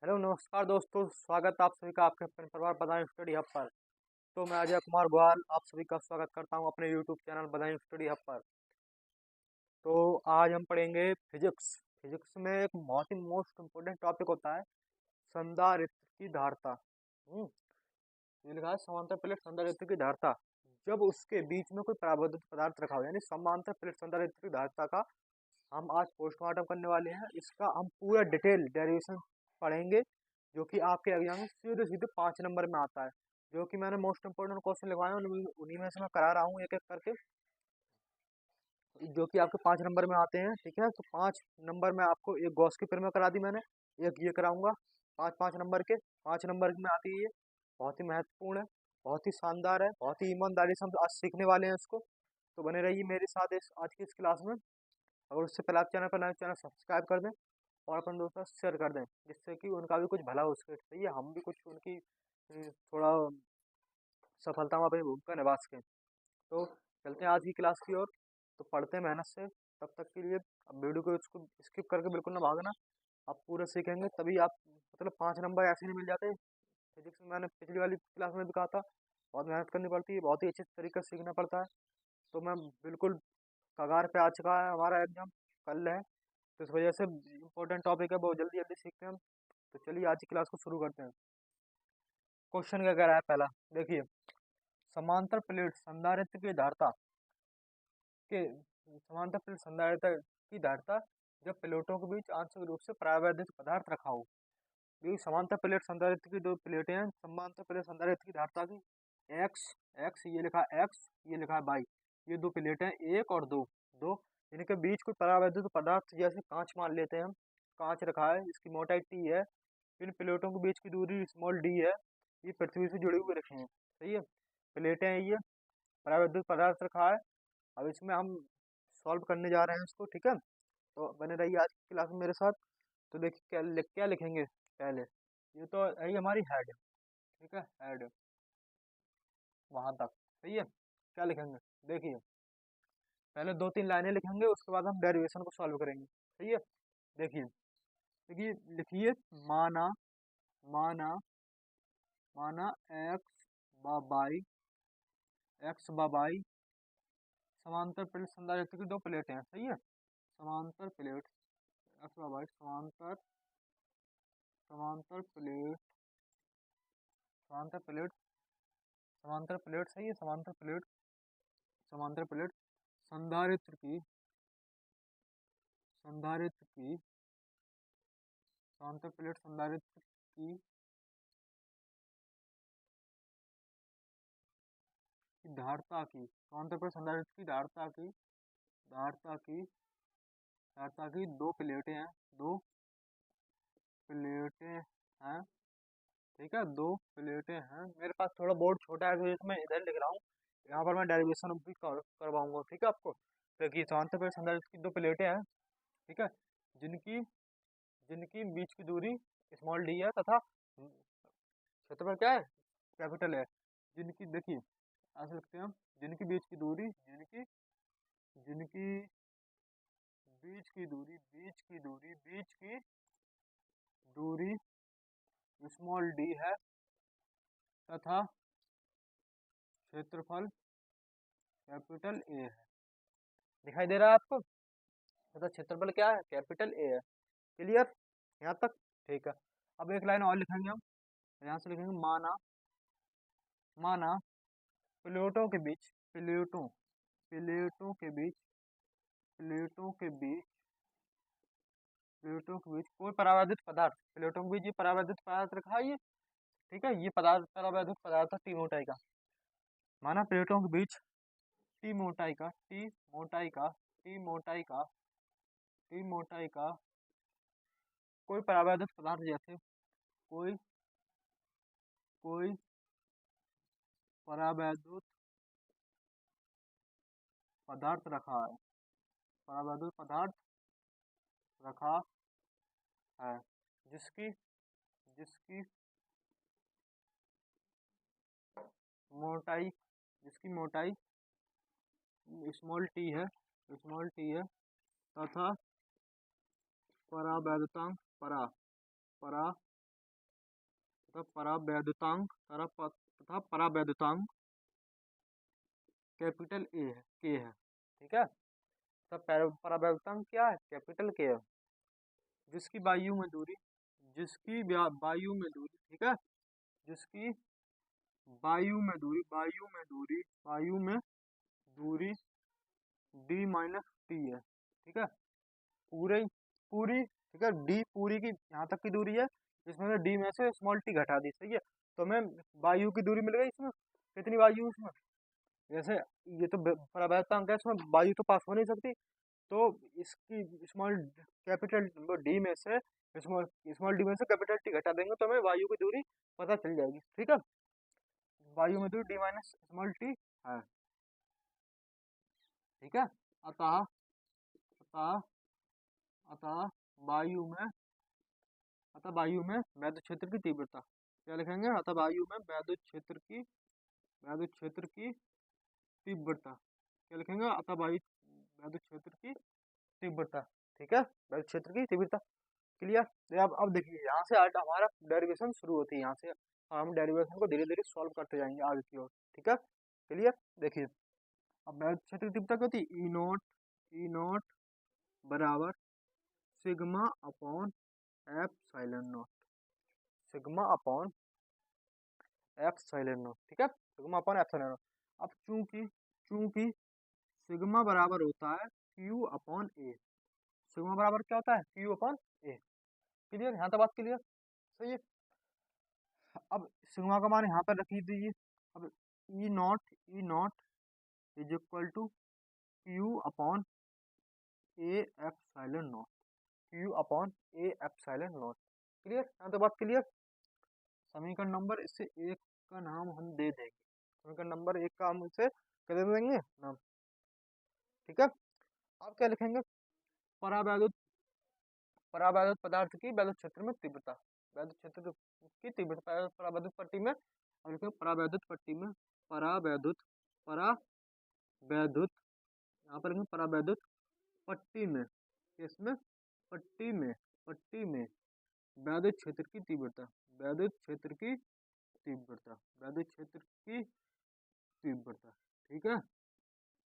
Hello नमस्कार दोस्तों, स्वागत है आप सभी का आपके अपने परिवार बदायूं स्टडी हब पर। तो मैं अजय कुमार ग्वाल आप सभी का स्वागत करता हूं अपने YouTube channel Budaun study hub पर। तो आज हम पढ़ेंगे फिजिक्स। फिजिक्स में एक बहुत ही मोस्ट इम्पोर्टेंट टॉपिक होता है संधारित्र की धारता। ये लिखा है समांतर प्लेट संधारित्र की धारता जब उसके बीच में कोई परावर्तित पदार्थ रखा हो, यानी समांतर प्लेट संधारित्र की धारता का हम आज पोस्टमार्टम करने वाले हैं। इसका हम पूरा डिटेल डेरिवेशन पढ़ेंगे, जो कि आपके एग्जाम में सीधे सीधे 5 नंबर में आता है। जो कि मैंने मोस्ट इंपोर्टेंट क्वेश्चन लिखवाए हैं, उन्हीं में से मैं करा रहा हूँ एक एक करके, जो कि आपके 5 नंबर में आते हैं। ठीक है, तो 5 नंबर में आपको एक गॉस की प्रमेय करा दी मैंने, एक ये कराऊंगा। पाँच पाँच नंबर के 5 नंबर में आती है ये। बहुत ही महत्वपूर्ण है, बहुत ही शानदार है, बहुत ही ईमानदारी से हम आज सीखने वाले हैं इसको। तो बने रहिए मेरे साथ इस आज की इस क्लास में। अगर उससे पहले आप चैनल पर नए, चैनल सब्सक्राइब कर दें और अपने दोस्तों से शेयर कर दें, जिससे कि उनका भी कुछ भला हो सके। सही है, हम भी कुछ उनकी थोड़ा सफलता में अपनी भूमिका निभा सकें। तो चलते हैं आज की क्लास की ओर। तो पढ़ते हैं मेहनत से। तब तक के लिए अब वीडियो को इसको स्किप करके बिल्कुल ना भागना। आप पूरे सीखेंगे तभी आप, मतलब 5 नंबर ऐसे नहीं मिल जाते। फिजिक्स में मैंने पिछली वाली क्लास में भी कहा था, बहुत मेहनत करनी पड़ती है, बहुत ही अच्छे तरीके से सीखना पड़ता है। तो मैं बिल्कुल कगार पे आ चुका है, हमारा एग्जाम कल है, तो इस वजह से इम्पोर्टेंट टॉपिक है, बहुत जल्दी जल्दी सीखते हैं हम। तो चलिए आज की क्लास को शुरू करते हैं। क्वेश्चन क्या कह रहा है पहला, देखिए। समांतर प्लेट संधारित्र की धारता के समांतर प्लेट संधारित्र की धारता जब प्लेटों के बीच आंशिक रूप से परावैद्युत पदार्थ रखा हो। ये समांतर प्लेट संधारित्र की दो प्लेटें हैं, समांतर प्लेट संधारित्र की धारता की एक्स एक्स ये लिखा है एक्स, ये लिखा है बाई। ये दो प्लेटें एक और दो दो, इनके बीच कोई परावैद्युत पदार्थ जैसे कांच मान लेते हैं हम। कांच रखा है, इसकी मोटाई टी है, इन प्लेटों के बीच की दूरी स्मॉल डी है, ये पृथ्वी से जुड़े हुए रखे हैं। सही है, प्लेटें हैं ये, परावैद्युत पदार्थ रखा है। अब इसमें हम सॉल्व करने जा रहे हैं इसको। ठीक है, तो बने रहिए आज की क्लास में मेरे साथ। तो देखिए क्या लिखेंगे पहले। ये तो है ही हमारी हेड, ठीक है, हेड वहां तक। सही है, क्या लिखेंगे देखिए। पहले 2-3 लाइनें लिखेंगे, उसके बाद हम डेरिवेशन को सॉल्व करेंगे। सही है, देखिए। देखिए लिखिए, माना माना माना एक्स बा बाई समांतर प्लेट संधारित्र की दो प्लेटें हैं। सही है, समांतर प्लेट एक्स बा बाई समांतर समांतर प्लेट समांतर प्लेट समांतर प्लेट। सही है, समांतर प्लेट संधारित्र की संधारित्र की समांतर प्लेट संधारित्र की धारता की समांतर प्लेट संधारित्र की धारता की धारता की दो प्लेटें हैं, दो प्लेटें हैं। ठीक है, दो प्लेटें हैं। मेरे पास थोड़ा बोर्ड छोटा है, तो इसमें इधर लिख रहा हूँ, यहाँ पर मैं डेरिवेशन भी करवाऊंगा। ठीक है, आपको देखिए, समांतर प्लेट संधारित्र की दो प्लेटें हैं। ठीक है, जिनकी जिनकी बीच की दूरी स्मॉल डी है तथा क्षेत्रफल क्या है, कैपिटल है। जिनकी देखिए ऐसे लिखते हैं हम, जिनकी बीच की दूरी जिनकी जिनकी बीच की दूरी स्मॉल डी है तथा क्षेत्रफल कैपिटल ए है। दिखाई दे रहा है आपको, तथा क्षेत्रफल क्या है, कैपिटल ए है। क्लियर यहाँ तक, ठीक है। अब एक लाइन और लिखेंगे हम, यहाँ से लिखेंगे, माना माना प्लेटों के बीच प्लेटों के बीच प्लेटों के बीच प्लेटों के बीच कोई परावैद्युत पदार्थ, प्लेटों के बीच ये परावैद्युत पदार्थ रखा है ये। ठीक है, ये पदार्थ परावैद्युत पदार्थ है टी मोटाई का। माना प्लेटों के बीच टी मोटाई का टी मोटाई का टी मोटाई का टी मोटाई का कोई परावैद्युत पदार्थ, जैसे कोई कोई परावैद्युत पदार्थ रखा है, परावैद्युत पदार्थ रखा है, जिसकी जिसकी मोटाई जिसकी मोटाई स्मॉल टी है तथा परावैद्युतांक तथा परावैद्युतांक तथा परावैद्युतांक कैपिटल ए है, के है, ठीक है। तब परावैद्युतांक क्या है, कैपिटल के है। जिसकी वायु में दूरी, वायु में दूरी, ठीक है, जिसकी वायु में दूरी, वायु में दूरी d माइनस टी है, ठीक है। पूरी, ठीक है, डी पूरी की यहाँ तक की दूरी है, इसमें से डी में से स्मॉल टी घटा दी, सही है। तो हमें वायु की दूरी मिल गई। इसमें कितनी वायु इसमें, जैसे ये तो परावैद्युतांक है, इसमें वायु तो पास हो नहीं सकती, तो इसकी स्मॉल कैपिटल डी में से स्मॉल डी में से कैपिटल टी घटा देंगे तो हमें वायु की दूरी पता चल जाएगी, ठीक है। वायु में दूरी डी माइनस स्मॉल टी है, ठीक है। अतः अतः अतः वायु में वैद्युत क्षेत्र की तीव्रता क्या लिखेंगे, अतः वायु में वैद्युत क्षेत्र की तीव्रता क्या लिखेंगे, अतः वैद्युत क्षेत्र की तीव्रता, ठीक है, वैद्युत क्षेत्र की तीव्रता। क्लियर। अब देखिए यहाँ से हमारा डेरिवेशन शुरू होती है, यहाँ से हम डेरिवेशन को धीरे धीरे सॉल्व करते जाएंगे आगे की ओर, ठीक है। क्लियर। देखिए अब वैद्युत क्षेत्र की तीव्रता क्या होती है, ई नॉट बराबर sigma upon epsilon not, sigma upon epsilon not, ठीक है, सिग्मा अपॉन एप्सिलॉन नॉट। अब चूंकि सिग्मा बराबर होता है क्यू अपॉन ए, सिग्मा बराबर क्या होता है, क्यू अपॉन ए। क्लियर, यहाँ तक बात क्लियर, सही है। अब सिग्मा का मान यहाँ पर रख दीजिए। अब E nought is equal to Q upon a epsilon nought, Q upon a epsilon nought. Clear, यहाँ तक बात क्लियर। समीकरण नंबर इससे एक का नाम हम दे देंगे, समीकरण नंबर एक का हम इसे क्या दे देंगे, नाम, ठीक है। अब क्या लिखेंगे, परावैद्युत पदार्थ की वैद्युत क्षेत्र में तीव्रता, वैद्युत क्षेत्र की तीव्रता परावैद्युत पट्टी में, अब लिखेंगे परावैद्युत पट्टी में, परावैद्युत यहाँ पर लिखेंगे परावैद्युत पट्टी में, इसमें पट्टी में वैद्युत क्षेत्र की तीव्रता, वैद्युत क्षेत्र की तीव्रता, ठीक है,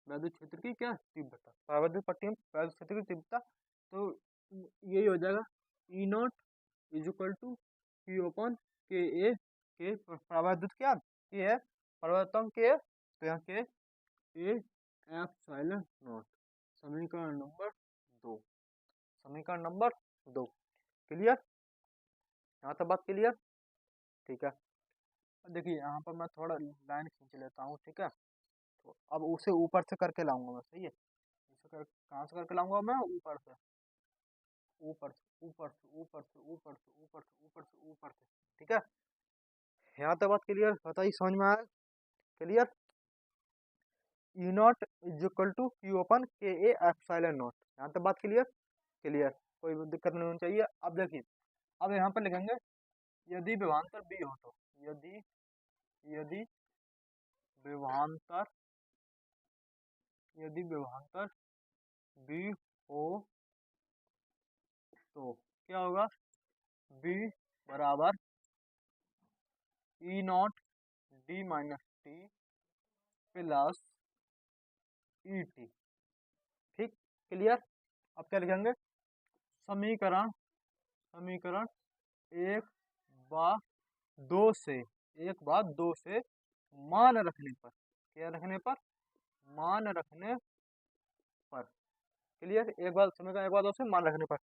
वैद्युत क्षेत्र की क्या तीव्रता, परावैद्युत पट्टी में वैद्युत क्षेत्र की तीव्रता। तो यही हो जाएगा E nought is equal to Q upon K A, के परावैद्युत क्या के है, परावैद्युतांक के है, तो यहाँ के ए एप्सिलॉन नॉट, समीकरण नंबर 2, क्लियर, यहाँ तक बात क्लियर, ठीक है। देखिए यहाँ पर मैं थोड़ा लाइन खींच लेता हूँ, ठीक है। तो अब उसे ऊपर से करके लाऊंगा मैं, सही है, कहाँ से करके लाऊंगा मैं, ऊपर से, ठीक है। यहाँ तक बात क्लियर, बताइए समझ में आया, clear. E nought is equal to Q upon K A epsilon not, यहाँ तक बात क्लियर, कोई दिक्कत नहीं होनी चाहिए। अब देखिए, अब यहाँ पर लिखेंगे यदि विभवांतर बी हो तो, यदि विभवांतर बी हो तो क्या होगा, बी बराबर E nought D minus T plus E T, ठीक, क्लियर। अब क्या लिखेंगे, समीकरण एक व दो से मान रखने पर, क्या रखने पर, मान रखने पर, क्लियर। एक बार समीकरण एक बार दो से मान रखने पर,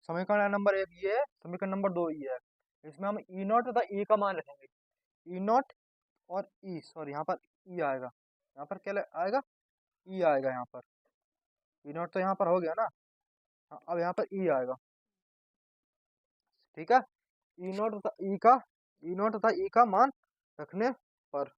समीकरण नंबर एक ये है, समीकरण नंबर 2 ये है। इसमें हम ई नॉट तथा ई का मान रखेंगे, ई नॉट और ई, सॉरी यहाँ पर ई आएगा, यहाँ पर क्या आएगा, ई आएगा, यहाँ पर ई नॉट तो यहाँ पर हो गया ना, हाँ, अब यहाँ पर ई आएगा, ठीक है। ई नॉट तथा ई का मान रखने पर,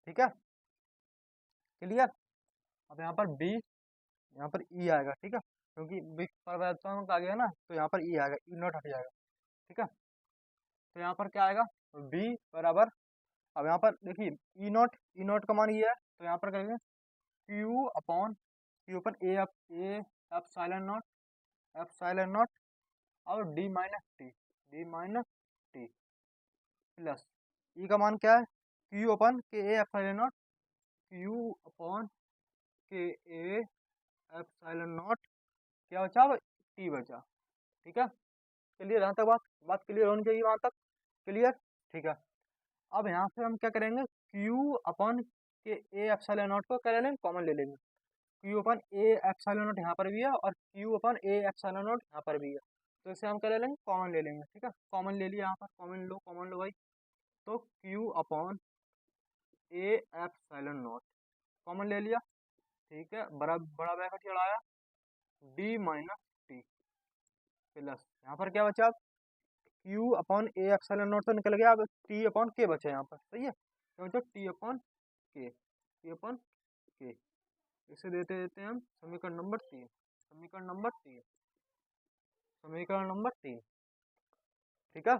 ठीक है, क्लियर। अब यहाँ पर बी, यहाँ पर ई आएगा, ठीक है, क्योंकि बी परावैद्युतांक आ गया ना, तो यहाँ पर ई आएगा, ई नॉट हट जाएगा, ठीक है। तो यहाँ पर क्या आएगा, बी बराबर, अब यहाँ पर देखिए ई नॉट का मान ये है, तो यहाँ पर करेंगे Q upon A F साइलन not और डी माइनस टी प्लस ई का मान क्या है, Q upon K A F साइलन not, Q upon K A F साइलन not, क्या बचा, अब टी बचा। ठीक है, क्लियर, यहाँ तक बात क्लियर होनी चाहिए, वहां तक क्लियर। ठीक है, अब यहाँ से हम क्या करेंगे, Q upon K A epsilon not को क्या ले लेंगे, कॉमन ले लेंगे। Q upon A epsilon not यहाँ पर भी है और Q upon A epsilon not यहाँ पर भी है, तो इसे हम क्या ले लेंगे, कॉमन ले लेंगे। ठीक है, कॉमन ले लिया, यहाँ पर कॉमन लो भाई। तो Q upon A epsilon not common ले लिया। ठीक है, बड़ा ब्रैकेट चढ़ाया, डी माइनस टी प्लस यहाँ पर क्या बचा, Q upon a epsilon not तो निकल गया, अब टी अपॉन के बचे यहाँ पर। सही है, तो टी अपॉन के इसे देते हैं हम समीकरण नंबर 3, समीकरण नंबर 3। ठीक है,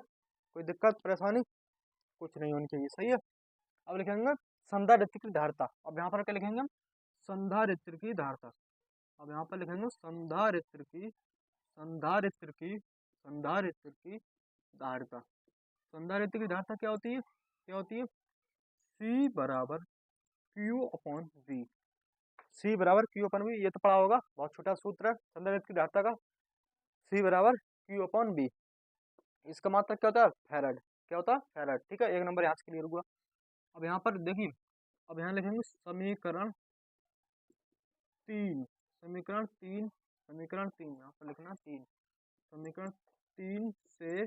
कोई दिक्कत परेशानी कुछ नहीं होनी चाहिए। सही है, अब लिखेंगे संधारित्र की धारिता। अब यहाँ पर क्या लिखेंगे हम, संधारित्र की धारिता। अब यहाँ पर लिखेंगे संधारित्र की धारिता। संधारित्र की धारिता क्या होती है, C बराबर क्यू अपॉन वी। C बराबर क्यू अपॉन वी, ये तो पढ़ा होगा, बहुत छोटा सूत्र है संधारित्र की धारिता का। C बराबर क्यू अपॉन वी, इसका मात्रक क्या होता है, फैराड। क्या होता है, फैराड। ठीक है, एक नंबर यहाँ से क्लियर हुआ। अब यहाँ पर देखिए, अब यहाँ लिखेंगे समीकरण 3, यहाँ पर लिखना 3, समीकरण 3 से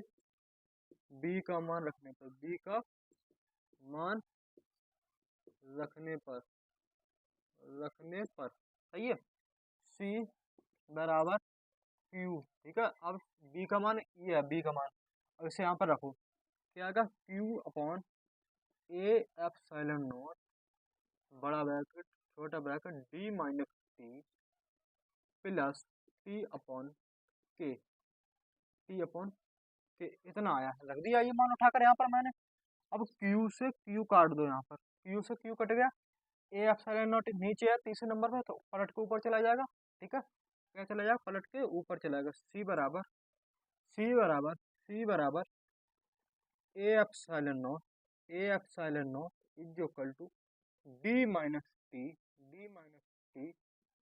b का मान रखने पर सही है, c बराबर q। ठीक है, अब b का मान ये है, b का मान, अब इसे यहाँ पर रखो, क्या आएगा, q upon a epsilon not बड़ा ब्रैकेट छोटा bracket D minus T plus T upon के, इतना आया, रख दिया ये मान उठाकर यहाँ पर मैंने। अब Q से Q काट दो, यहाँ पर Q से Q कट गया, ए एप्सिलॉन नॉट नीचे है तीसरे नंबर में, तो पलट के ऊपर चला जाएगा। ठीक है, क्या चला जाएगा, पलट के ऊपर चला जाएगा। C बराबर A epsilon naught is equal to d minus T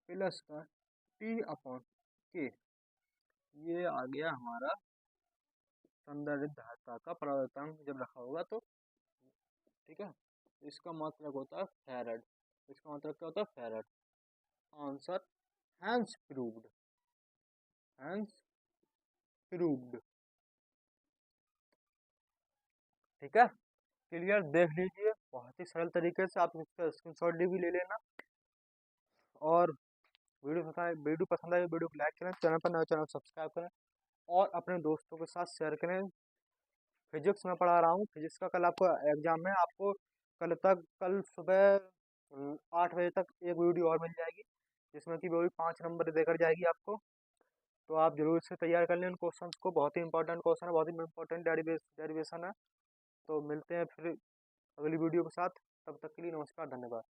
plus का टी अपॉन के। ये आ गया हमारा संधारित्र धारिता का परावर्तनांक जब रखा होगा तो। ठीक है, इसका मात्रक होता है फैराड, क्या होता है, फैराड। Answer hence proved. ठीक है, क्लियर, देख लीजिए, बहुत ही सरल तरीके से आप इसका स्क्रीनशॉट भी ले लेना। और वीडियो पसंद आए वीडियो को लाइक करें, चैनल पर नए चैनल सब्सक्राइब करें और अपने दोस्तों के साथ शेयर करें। फिजिक्स में पढ़ा रहा हूँ, फिजिक्स का कल आपको एग्जाम है, आपको कल सुबह 8 बजे तक एक वीडियो और मिल जाएगी, जिसमें कि वो भी 5 नंबर देकर जाएगी आपको। तो आप जरूर इससे तैयार कर लें उन क्वेश्चंस को, बहुत ही इंपॉर्टेंट क्वेश्चन है, बहुत ही इंपॉर्टेंट डेरिवेशन है। तो मिलते हैं फिर अगली वीडियो के साथ, तब तक के लिए नमस्कार, धन्यवाद।